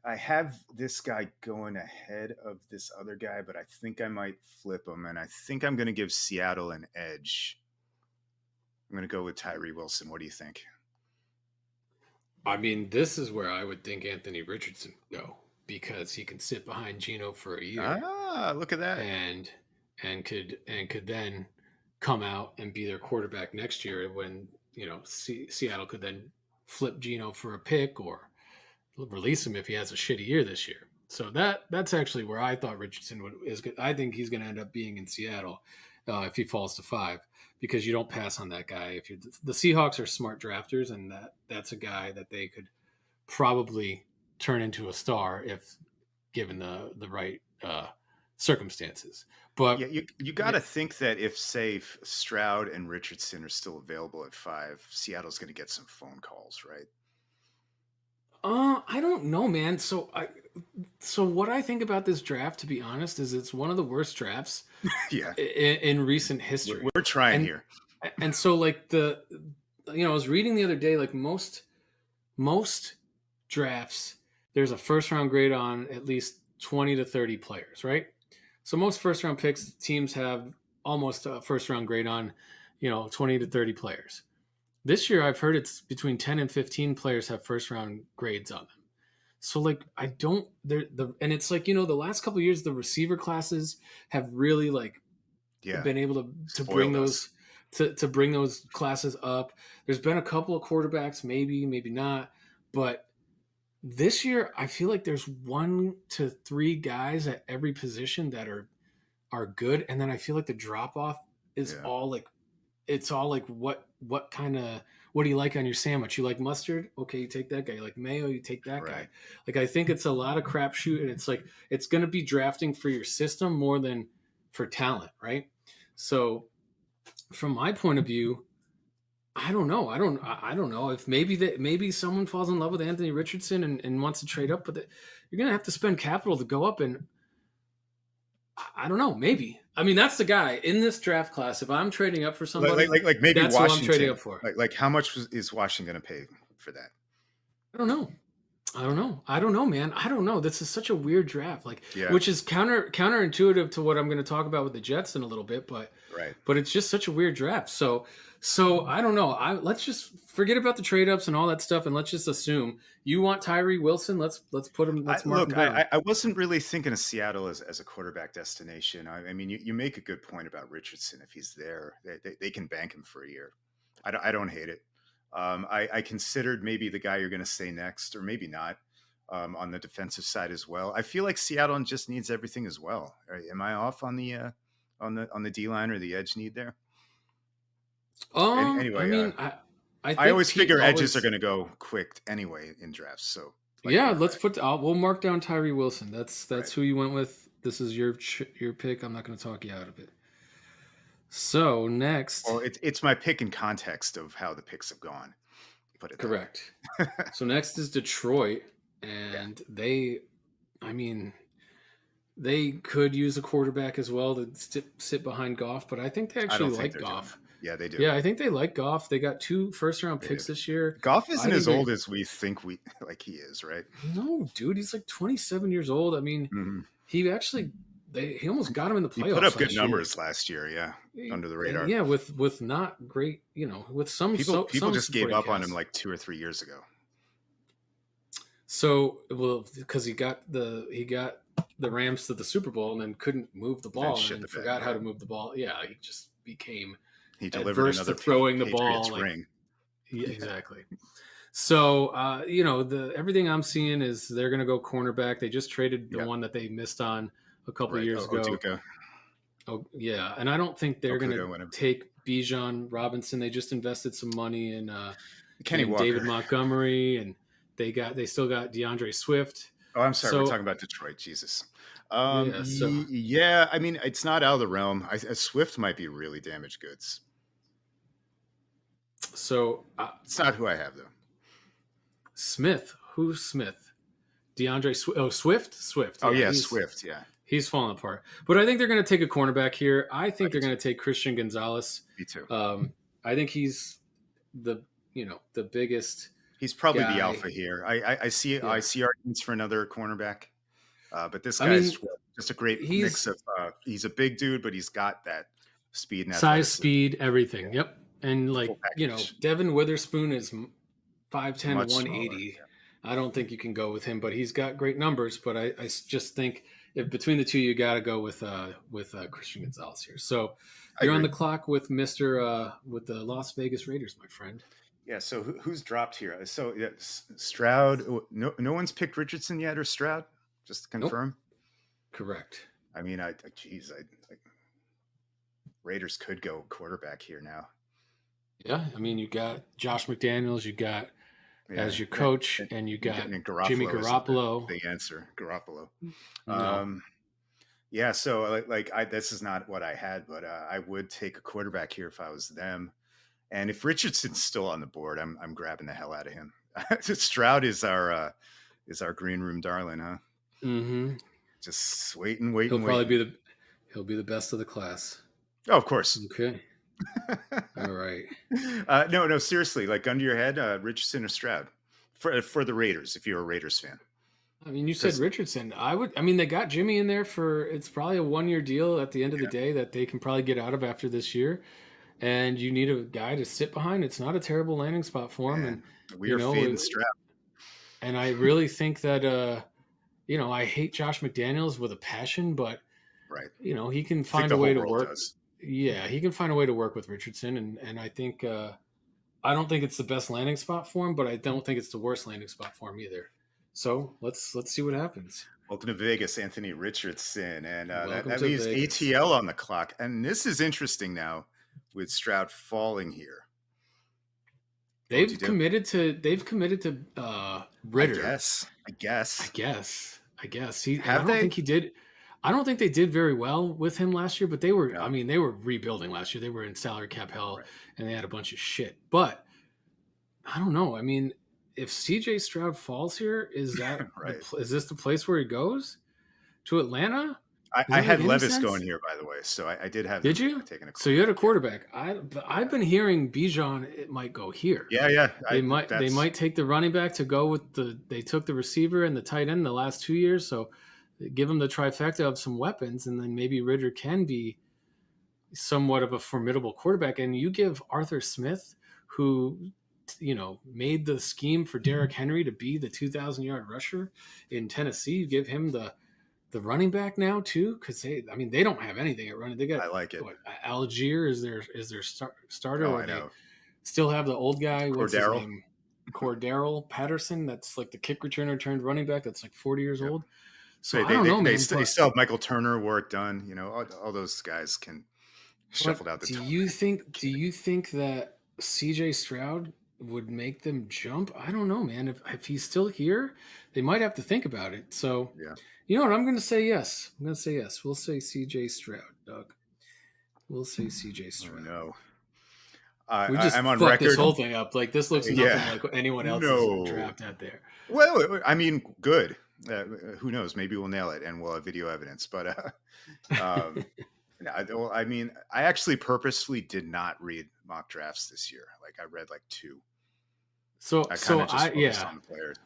I have this guy going ahead of this other guy, but I think I might flip him, and I think I'm going to give Seattle an edge. I'm going to go with Tyree Wilson. What do you think? I mean, this is where I would think Anthony Richardson would go because he can sit behind Gino for a year Ah, look at that. and could then come out and be their quarterback next year when Seattle could then flip Gino for a pick or release him if he has a shitty year this year. So that's actually where I thought Richardson is good. I think he's going to end up being in Seattle if he falls to 5 because you don't pass on that guy. If the Seahawks are smart drafters, and that's a guy that they could probably turn into a star if given the right circumstances. Yeah, But you got to think that if, say, Stroud and Richardson are still available at 5, Seattle's going to get some phone calls, right? I don't know, man. So what I think about this draft, to be honest, is it's one of the worst drafts Yeah, in recent history. we're trying And here. so like I was reading the other day, like most drafts, there's a first round grade on at least 20 to 30 players, right? So most first round picks teams have almost a first round grade on, 20 to 30 players. This year I've heard it's between 10 and 15 players have first round grades on them. So like I don't and it's like, the last couple of years the receiver classes have really like Yeah, been able to bring spoiled us. those to bring those classes up. There's been a couple of quarterbacks, maybe not, but this year I feel like there's 1 to 3 guys at every position that are good, and then I feel like the drop off is Yeah, all like it's all like what do you like on your sandwich? You like mustard? Okay, you take that guy. You like mayo? You take that guy. right. Like I think it's a lot of crapshoot, and it's like it's going to be drafting for your system more than for talent, right? So from my point of view, I don't know. I don't know if maybe someone falls in love with Anthony Richardson and wants to trade up, but you're gonna have to spend capital to go up, and I don't know. Maybe I mean that's the guy in this draft class. If I'm trading up for somebody, Like maybe that's who I'm trading Washington. up for. Like how much is Washington going to pay for that? I don't know. I don't know, man. I don't know. This is such a weird draft, like Yeah, which is counterintuitive to what I'm going to talk about with the Jets in a little bit, right. but it's just such a weird draft. So I don't know. Let's just forget about the trade ups and all that stuff, and let's just assume you want Tyree Wilson. Let's put him. Let's mark him Look, down. I wasn't really thinking of Seattle as a quarterback destination. I mean, you make a good point about Richardson. If he's there, they can bank him for a year. I don't hate it. I considered maybe the guy you're going to say next, or maybe not, on the defensive side as well. I feel like Seattle just needs everything as well. Am I off on the D line or the edge need there? I Anyway, mean, I I think always Pete figure edges are always. going to go quick anyway in drafts. So like Yeah, let's quarterback. put. We'll mark down Tyree Wilson. Right. That's who you went with. This is your pick. I'm not going to talk you out of it. So next, Well, it's my pick in context of how the picks have gone. Put it that correct. way. So next is Detroit, Yeah. and I mean, they could use a quarterback as well to sit behind Goff, but I think they I actually don't think like they're doing that. Goff. Yeah, they do. Yeah, I think they like Goff. They got 2 first round They do. picks this year. Goff I isn't think as they old as we think we like he is, right? no, dude, he's like 27 years old. I mean, Hmm. he actually he almost got him in the He put playoffs up good last year. numbers last year, yeah, under the And radar. yeah, with not great, with People some just gave supporting up on him cast. like 2 or 3 years ago. So well, because he got the Rams to the Super Bowl and then couldn't move the Then ball and shit then the bed, forgot how right? to move the ball. Yeah, he just became He delivered adverse to another throwing the ball. Patriots Like ring. yeah, Yeah, exactly. So the everything I'm seeing is they're gonna go cornerback. They just traded the yeah, one that they missed on a couple right. years ago. Oduka, Oh yeah, and I don't think they're gonna Okuda, whatever. take Bijan Robinson. They just invested some money Kenny in David Walker. Montgomery, and they still got DeAndre Swift. Oh, I'm sorry. We're So talking about Detroit. Jesus. yeah, Yeah. I mean, it's not out of the realm. Swift might be really damaged goods. so It's not who I have though. Smith, who's Smith? DeAndre Swift. Oh, Swift. Oh Yeah, yeah, Swift. Yeah, he's falling apart. But I think they're going to take a cornerback here. I I think do they're too. going to take Christian Gonzalez. Me too. I think he's the the biggest He's probably the guy. alpha here. I Yeah, see arguments for another cornerback, but this I guy's mean just a great mix he's of. He's a big dude, but he's got that speed and size, athleticism. speed, Yeah, everything. Yep. And full like package. Devin Witherspoon is 5'10", Much smaller. 180. I don't think you can go with him, but he's got great numbers. But I just think if between the two, you got to go with Christian Gonzalez here. So I you're on agree. the clock with Mister with the Las Vegas Raiders, my friend. Yeah. So who's dropped here? So yeah, Stroud. No one's picked Richardson yet, or Stroud. Just to Nope, confirm. correct. I mean, geez, like Raiders could go quarterback here now. Yeah, I mean you got Josh McDaniels, you got Yeah, as your coach, and, and you and got Jimmy Garoppolo isn't Garoppolo. the answer. Garoppolo. No, Um, yeah. So this is not what I had, but I would take a quarterback here if I was them. And if Richardson's still on the board, I'm grabbing the hell out of him. Stroud is our green room darling, huh? mm-hmm. Just waiting, waiting, He'll probably waiting. be he'll be the best of the class. Oh, of course. Okay, all right. No, seriously. Like gun to your head, Richardson or Stroud for the Raiders. If you're a Raiders fan, I mean, you said because Richardson. I would. I mean, they got Jimmy in there for. It's probably a 1 year deal at the end of the yeah, day that they can probably get out of after this year. And you need a guy to sit behind. It's not a terrible landing spot for him. And man, we you are know, fading Stroud. and I really think that I hate Josh McDaniels with a passion, but Right. he can I think find the a way whole to world work. does. Yeah, he can find a way to work with Richardson, and I think I don't think it's the best landing spot for him, but I don't think it's the worst landing spot for him either. So let's see what happens. Welcome to Vegas, Anthony Richardson, and Welcome that to leaves Vegas. ATL on the clock. And this is interesting now with Stroud falling here. What would you do? They've committed to I Ritter. guess. I guess. I guess he. I Have don't they? think he did. I don't think they did very well with him last year. But they were. I No. mean, they were rebuilding last year. They were in salary cap hell, Right. and they had a bunch of shit. But I don't know. I mean, if CJ Stroud falls here, Right. is this the place where he goes to Atlanta? Does I that make had any Levis going sense? here, by the way, so I did have Did them you? taking a So you had a quarterback. Yeah. quarterback. I've Yeah. been hearing Bijan it might go here. Yeah. Yeah. They That's might take the running back to go with they took the receiver and the tight end the last 2 years, so give them the trifecta of some weapons, and then maybe Ritter can be somewhat of a formidable quarterback. And you give Arthur Smith, who made the scheme for Derrick Henry to be the 2,000-yard rusher in Tennessee, you give him the running back now too, because they don't have anything at running. They got I like it. what, Algier is their starter, Oh, or I they know. still have the old guy. What's his Cordero. name? Cordero Patterson. That's like the kick returner turned running back. That's like 40 years Yep. old. So I don't know, man. They still have Michael Turner work done. You know, all those guys can But shuffled out the do door. you think that CJ Stroud would make them jump. I don't know, man. If he's still here, they might have to think about it. So, Yeah. you know what? I'm going to say yes. I'm going to say yes. We'll say C.J. Stroud, Doug. We'll say C.J. Oh Stroud. no. We I'm just on fucked this record. whole thing up. Like this looks nothing Yeah. like anyone else's No. draft out there. Well, I mean, good. Who knows? Maybe we'll nail it, and we'll have video evidence. But um, well, I mean, I actually purposefully did not read mock drafts this year. Like, I read like two. So I kind so of just I focused yeah on the players.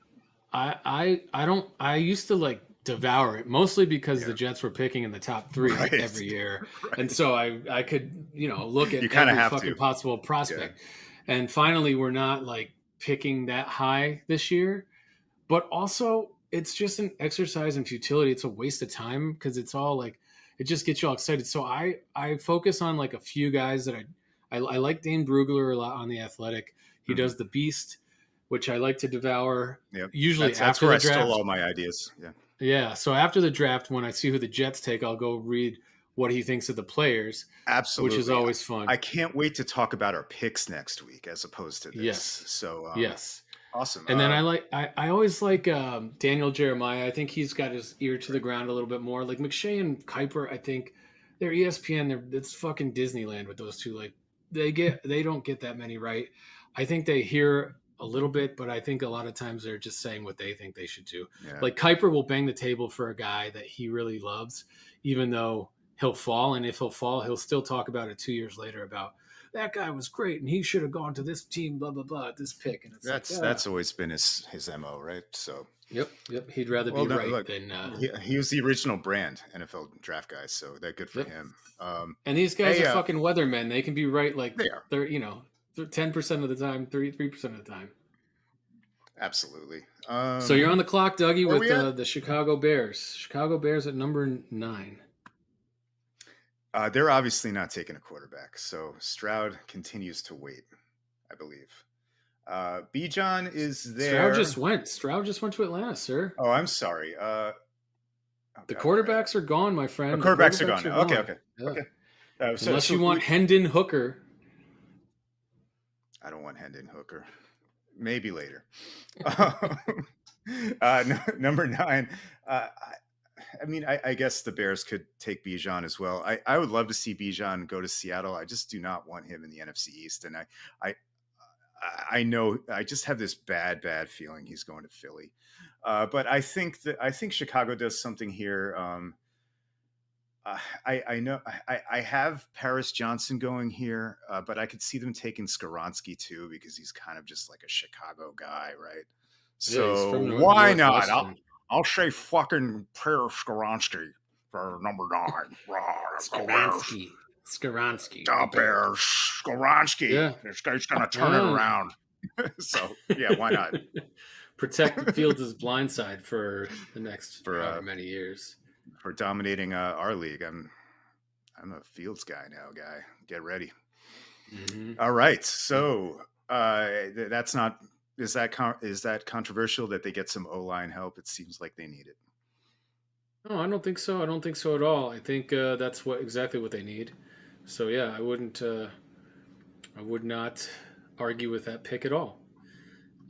I don't I used to like devour it mostly because the Yeah. Jets were picking in the top three like Right. every year, and Right. so I could look You at kind of every have fucking to. possible Yeah. prospect, and finally we're not like picking that high this year, but also it's just an exercise in futility. It's a waste of time because it's all like it just gets you all excited. So I focus on like a few guys that I like Dane Brugler a lot on the Athletic. He Hmm. does the Beast, which I like to devour Yep. usually That's after where the I stole draft. all my ideas. Yeah. Yeah, so after the draft, when I see who the Jets take, I'll go read what he thinks of the players, which is Absolutely. always fun. I can't wait to talk about our picks next week as opposed to this. Yes, So yes. awesome. And then I always like Daniel Jeremiah. I think he's got his ear to the ground a little bit more. Like McShay and Kuiper, I think they're ESPN. It's fucking Disneyland with those two. Like they don't get that many right. I think they hear a little bit, but I think a lot of times they're just saying what they think they should do. Yeah. Like Kuiper will bang the table for a guy that he really loves, even though he'll fall. And if he'll fall, he'll still talk about it 2 years later about that guy was great and he should have gone to this team, blah blah blah, at this pick. And it's like, That's always been his mo, right? So, yep. He'd rather well, be no, right look, than he was the original brand NFL draft guy, so that good for yep. him. And these guys Hey, are fucking weathermen. They can be right like they are 10% of the time, 33% of the time. absolutely. So you're on the clock, Dougie, Where with we at? the Chicago Bears. Chicago Bears at number 9. They're obviously not taking a quarterback, so Stroud continues to wait, I believe. Bijan is there. Stroud just went to Atlanta, sir. Oh, I'm sorry. Oh The God, where? quarterbacks are gone, my Oh, friend. The quarterbacks are gone quarterbacks are now. Okay, gone. okay, Yeah. okay. Unless you So want Hendon Hooker. I don't want Hendon Hooker. Maybe later. Number 9. I mean, I guess the Bears could take Bijan as well. I would love to see Bijan go to Seattle. I just do not want him in the NFC East, and I I know I just have this bad feeling he's going to Philly. But I think Chicago does something here. I know I have Paris Johnson going here, but I could see them taking Skaronski too because he's kind of just like a Chicago guy, right? Yeah, he's So from why not? Northwestern. I'll say fucking Paris Skaronski for number 9. Go Bears. Skaronski. The The Bears. Bears. Skaronski. Yeah. This guy's gonna turn it around. So yeah, why not? Protect Fields' blind side for the next for however many years. for dominating our league. I'm a Fields guy now, guy. Get ready. Mm-hmm. All right. So that's not is that controversial that they get some O-line help? It seems like they need it. No, I don't think so. I don't think so at all. I think that's exactly what they need. So yeah, I would not argue with that pick at all.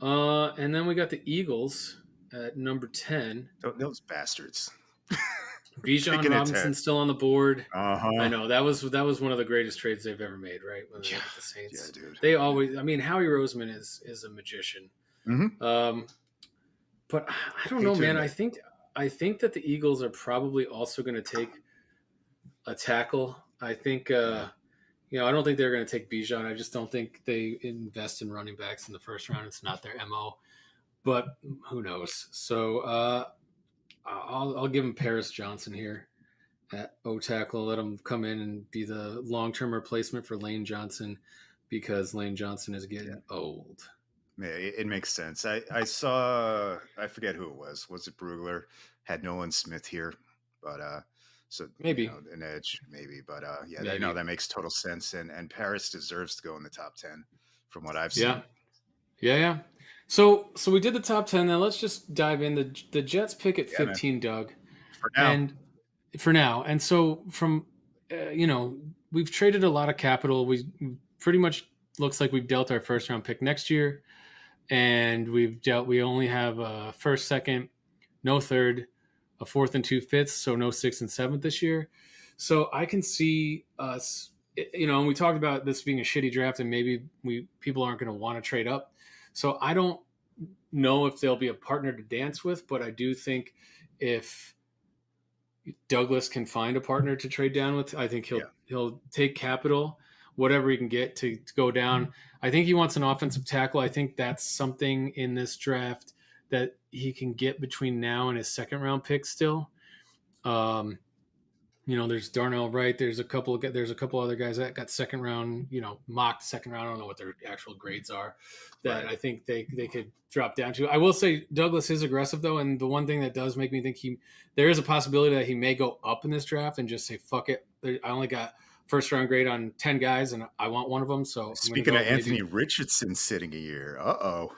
And then we got the Eagles at number 10. Those bastards. Bijan Taking it 10. Robinson still on the board. I Uh-huh. know that was one of the greatest trades they've ever made, right? When they Yeah. look at the Saints, Yeah, dude. they always. I mean, Howie Roseman is a magician. Mm-hmm. But I don't Hate know, to man. admit. I think that the Eagles are probably also going to take a tackle. I think Yeah. I don't think they're going to take Bijan. I just don't think they invest in running backs in the first round. It's not their MO. But who knows? So I'll give him Paris Johnson here at O tackle. Let him come in and be the long term replacement for Lane Johnson because Lane Johnson is getting old. Yeah, it makes sense. I forget who it was. Was it Brugler? Had Nolan Smith here, but so Maybe. an edge maybe, but yeah, Maybe. that makes total sense. And Paris deserves to go in the top 10 from what I've seen. Yeah. Yeah. So we did the top 10. Now let's just dive in. The Jets pick at 15, man. Doug. For now. And for now. And so from, we've traded a lot of capital. We pretty much looks like we've dealt our first round pick next year, and we only have a first, second, no third, a fourth and two fifths, so no sixth and seventh this year. So I can see us, and we talked about this being a shitty draft, and maybe we people aren't going to want to trade up. So I don't know if there'll be a partner to dance with, but I do think if Douglas can find a partner to trade down with, I think Yeah. he'll take capital, whatever he can get to go down. I think he wants an offensive tackle. I think that's something in this draft that he can get between now and his second round pick still. Um, there's Darnell Wright. There's a couple other guys that got second round, mocked second round. I don't know what their actual grades are that Right. I think they could drop down to. I will say Douglas is aggressive though, and the one thing that does make me think there is a possibility that he may go up in this draft and just say fuck it. I only got first round grade on 10 guys and I want one of them, so I'm going to Speaking of go maybe. Anthony Richardson sitting a year, uh-oh.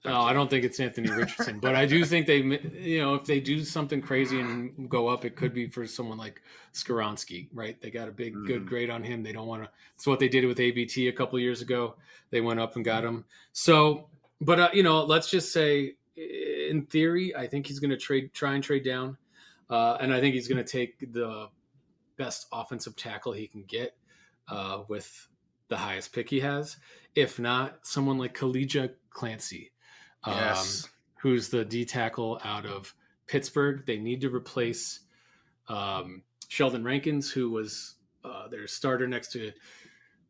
I'm No, I kidding. don't think it's Anthony Richardson, but I do think they, if they do something crazy and go up, it could be for someone like Skaronski, right? They got a big, good Mhm. grade on him. They don't want to. It's what they did with ABT a couple of years ago. They went up and got him. So, but let's just say, in theory, I think he's going to try and trade down, and I think he's going to take the best offensive tackle he can get with the highest pick he has. If not, someone like Kalijah Clancy, um, Yes. who's the D tackle out of Pittsburgh. They need to replace Sheldon Rankins, who was their starter next to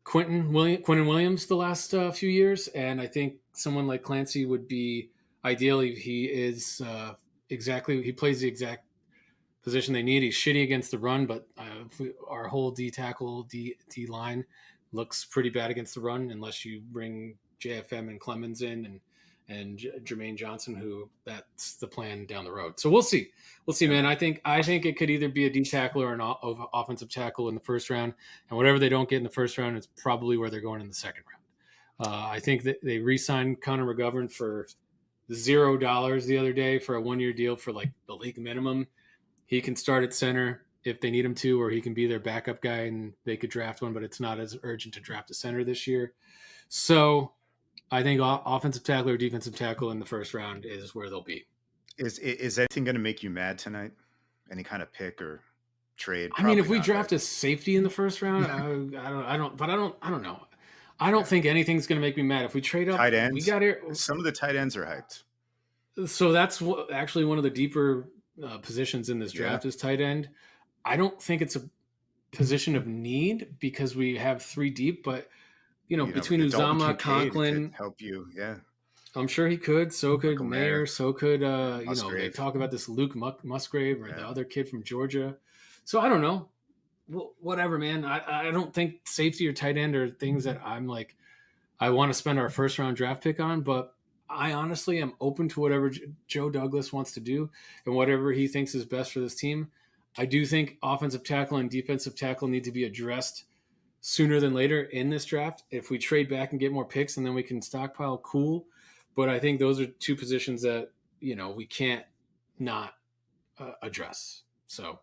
Quentin Williams the last few years, and I think someone like Clancy would be ideally. He is he plays the exact position they need. He's shitty against the run, but our whole D tackle, D line looks pretty bad against the run unless you bring JFM and Clemens in and Jermaine Johnson, who that's the plan down the road. So we'll see. We'll see, Yeah. man. I think it could either be a D tackle or an offensive tackle in the first round, and whatever they don't get in the first round is probably where they're going in the second round. I think that they re-signed Connor McGovern for $0 the other day for a 1 year deal for like the league minimum. He can start at center if they need him to, or he can be their backup guy and they could draft one, but it's not as urgent to draft a center this year. So I think offensive tackle or defensive tackle in the first round is where they'll be. Is anything going to make you mad tonight? Any kind of pick or trade? I mean, Probably if we not, right? draft a safety in the first round, I don't know. I don't Yeah. think anything's going to make me mad. If we trade up, Tight we ends. got here. Some of the tight ends are hyped. So that's actually one of the deeper positions in this Yeah. draft is tight end. I don't think it's a position of need because we have three deep, but between Dalton Uzama, Kincaid could Conklin, help you. Yeah. I'm sure he could. So could Michael Mayer. Mayer, So could they Musgrave. talk about this Luke Musgrave or the Yeah. other kid from Georgia. So I don't know. Well, whatever, man. I don't think safety or tight end are things that I'm like I want to spend our first round draft pick on, but I honestly am open to whatever Joe Douglas wants to do and whatever he thinks is best for this team. I do think offensive tackle and defensive tackle need to be addressed sooner than later in this draft. If we trade back and get more picks and then we can stockpile, cool. But I think those are two positions that we can't not address. So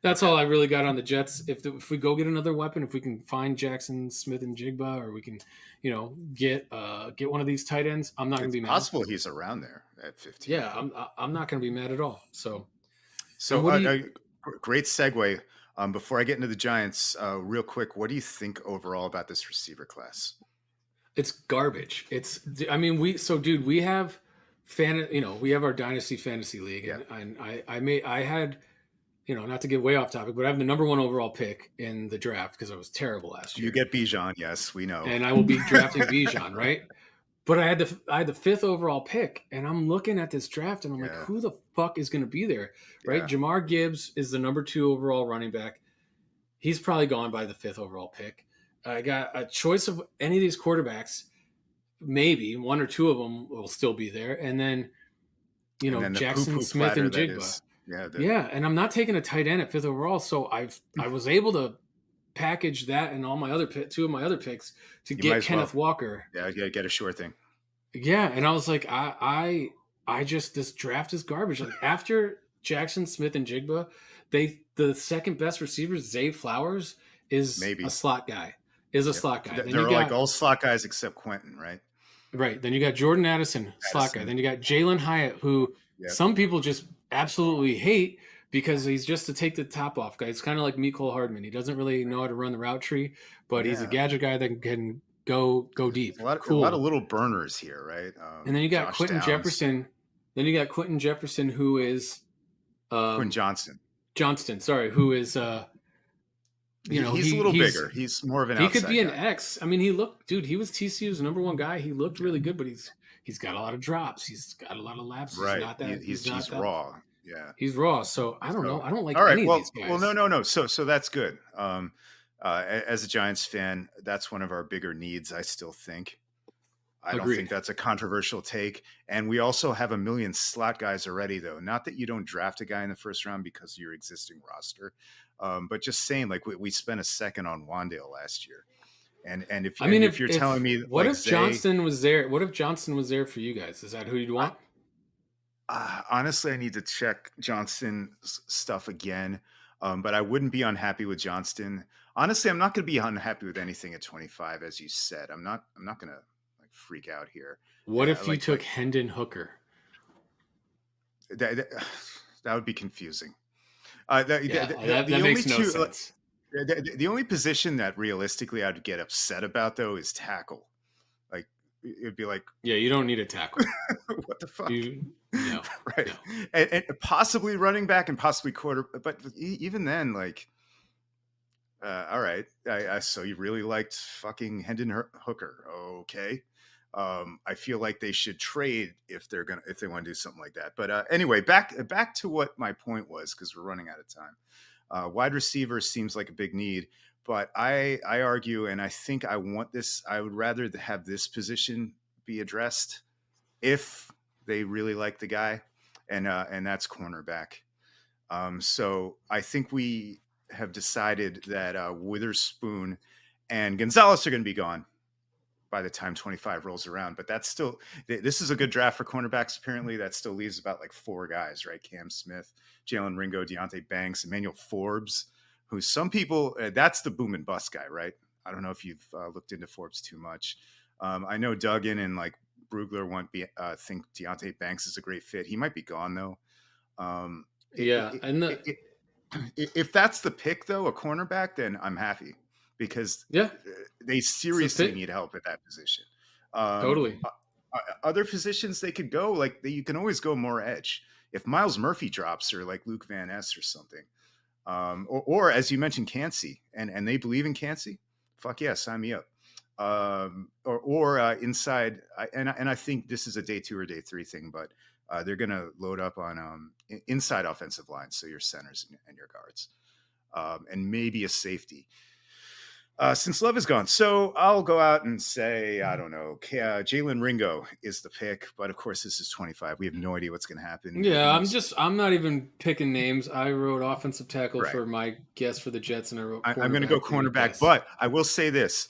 that's Okay. all I really got on the Jets. If we go get another weapon, if we can find Jackson Smith and Jigba, or we can get one of these tight ends, I'm not gonna It's be mad. possible he's around there at 15. Yeah, I'm not gonna be mad at all. So and So, what do you? great segue. Before I get into the Giants, real quick, what do you think overall about this receiver class? It's garbage. I mean, dude, we have we have our dynasty fantasy league, Yeah. and I had, not to get way off topic, but I have the number one overall pick in the draft because I was terrible last You year, get Bijan, yes, we know. and I will be drafting Bijan, right? But I had the fifth overall pick, and I'm looking at this draft, and I'm like, Yeah. who the fuck is going to be there, right? Yeah. Jamar Gibbs is the number two overall running back. He's probably gone by the fifth overall pick. I got a choice of any of these quarterbacks. Maybe one or two of them will still be there, and then And then the poo Jackson poo Smith platter and that Jigba. is, yeah, Yeah, and I'm not taking a tight end at fifth overall, so I was able to package that and all my other two of my other picks to you might get as well. Kenneth Walker. Yeah, get a sure thing. Yeah, and I was like, I just this draft is garbage. Like after Jackson Smith and Jigba, the second best receiver, Zay Flowers, is a Maybe. slot guy. is a Yep. slot guy. Then you They're like got all slot guys except Quentin, right? right. Then you got Jordan Addison, slot guy. Addison. Then you got Jalen Hyatt, who Yep. some people just absolutely hate because he's just to take the top off guy. It's kind of like Mecole Hardman. He doesn't really know how to run the route tree, but he's a Yeah. gadget guy that can go deep. A lot of Cool. little burners here, right? And then you got Josh Quentin Downs, Jefferson. Then you got Quentin Jefferson, who is Quinn um, Johnson. Johnston. Sorry, who is He's a little bigger. He's more of an he could be outside an guy. X. I mean, he looked, dude. He was TCU's number one guy. He looked Yeah. really good, but he's got a lot of drops. He's got a lot of lapses. He's Right. not that. He's not He's that. raw. Yeah. He's raw. So I don't know. So I don't like all right. any of these Well, guys. no. So that's good. As a Giants fan, that's one of our bigger needs. I still think. I don't think Agreed. that's a controversial take. And we also have a million slot guys already, though. Not that you don't draft a guy in the first round because of your existing roster, but just saying, like we spent a second on Wandale last year, and I mean, if you're telling me what like if Johnston was there? What if Johnston was there for you guys? Is that who you'd I, want? honestly, I need to check Johnston's stuff again, but I wouldn't be unhappy with Johnston. Honestly, I'm not going to be unhappy with anything at 25, as you said. I'm not. I'm not going to like freak out here. What if you took Like Hendon Hooker? that, that, that would be confusing. Yeah, that The only makes no two, sense. the only position that realistically I'd get upset about though is tackle. Like it'd be like, Yeah, you don't need a tackle. what the fuck, You no, right? no. And possibly running back and possibly quarter, but even then, like, all right, so you really liked fucking Hendon Hooker, okay? I feel like they should trade if they want to do something like that. But anyway, back to what my point was because we're running out of time. Wide receiver seems like a big need, but I argue, and I think I want this. I would rather have this position be addressed if they really like the guy, and that's cornerback. So I think we have decided that Witherspoon and Gonzalez are going to be gone by the time 25 rolls around. But that's still, this is a good draft for cornerbacks. Apparently, that still leaves about like 4 guys, right? Cam Smith, Jalen Ringo, Deontay Banks, Emmanuel Forbes, who some people, that's the boom and bust guy, right? I don't know if you've looked into Forbes too much. I know Duggan and like Brugler think Deontay Banks is a great fit. He might be gone though. Yeah, and If that's the pick though, a cornerback, then I'm happy because yeah, they seriously fit. need help at that position. Totally. Other positions they could go, like you can always go more edge. If Miles Murphy drops or like Luke Van Ness or something, or as you mentioned, Cansey, and they believe in Cansey, fuck yeah, sign me up. Or inside, and I think this is a day 2 or day 3 thing, but they're going to load up on inside offensive lines, so your centers and your guards, and maybe a safety. Since Love is gone, so I'll go out and say, I don't know, Jalen Ringo is the pick, but of course this is 25. We have no idea what's going to happen. Yeah, I'm not even picking names. I wrote offensive tackle Right. for my guess for the Jets, and I wrote I'm going to go cornerback, but I will say this.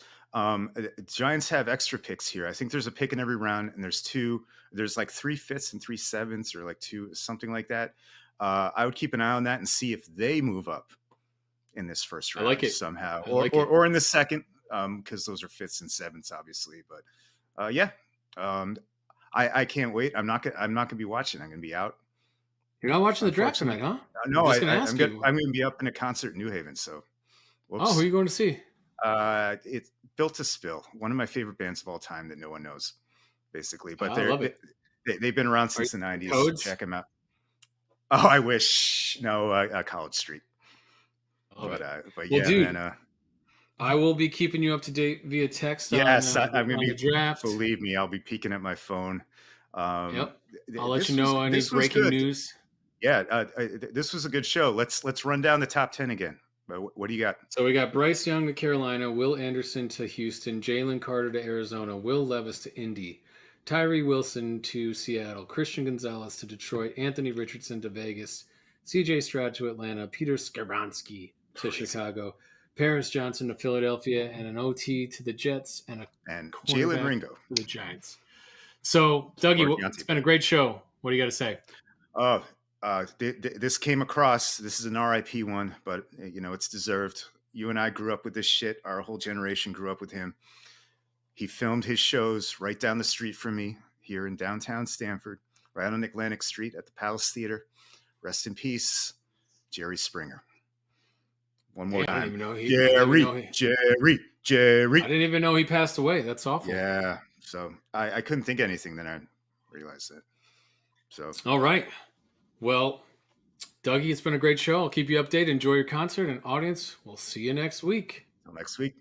Giants have extra picks here. I think there's a pick in every round, and there's like 3 5ths and 3 7ths, or like 2, something like that. I would keep an eye on that and see if they move up in this first round I like it somehow, or in the second, because those are 5ths and 7ths, obviously. But yeah, I can't wait. I'm not gonna be watching. I'm gonna be out. You're not watching the draft tonight, huh? No, I'm just gonna ask you. I'm gonna be up in a concert in New Haven. So, whoops. Oh, who are you going to see? It's Built to Spill, one of my favorite bands of all time that no one knows, basically. But I love it. they've been around since the 90s. Codes? Check them out. Oh, I wish. No, College Street. But well, yeah, dude, man. I will be keeping you up to date via text. Yes, I'm going to be be. draft. Believe me, I'll be peeking at my phone. Yep. I'll let you know any breaking news. Yeah, this was a good show. Let's run down the top 10 again. What do you got? So we got Bryce Young to Carolina, Will Anderson to Houston, Jalen Carter to Arizona, Will Levis to Indy, Tyree Wilson to Seattle, Christian Gonzalez to Detroit, Anthony Richardson to Vegas, C.J. Stroud to Atlanta, Peter Skaronski to Chicago, Paris Johnson to Philadelphia, and an OT to the Jets, and Jalen Ringo to the Giants. So, Dougie, it's been a great show. What do you got to say? This came across. This is an RIP one, but it's deserved. you and I grew up with this shit. Our whole generation grew up with him. He filmed his shows right down the street from me here in downtown Stamford, right on Atlantic Street at the Palace Theater. Rest in peace, Jerry Springer. One more Damn, I didn't time. even know he. I didn't even Jerry, know he. Jerry, I Jerry. didn't even know he passed away. That's awful. Yeah. So I couldn't think anything, then I realized that. So All right. Well, Dougie, it's been a great show. I'll keep you updated. Enjoy your concert, and audience, we'll see you next week. till next week.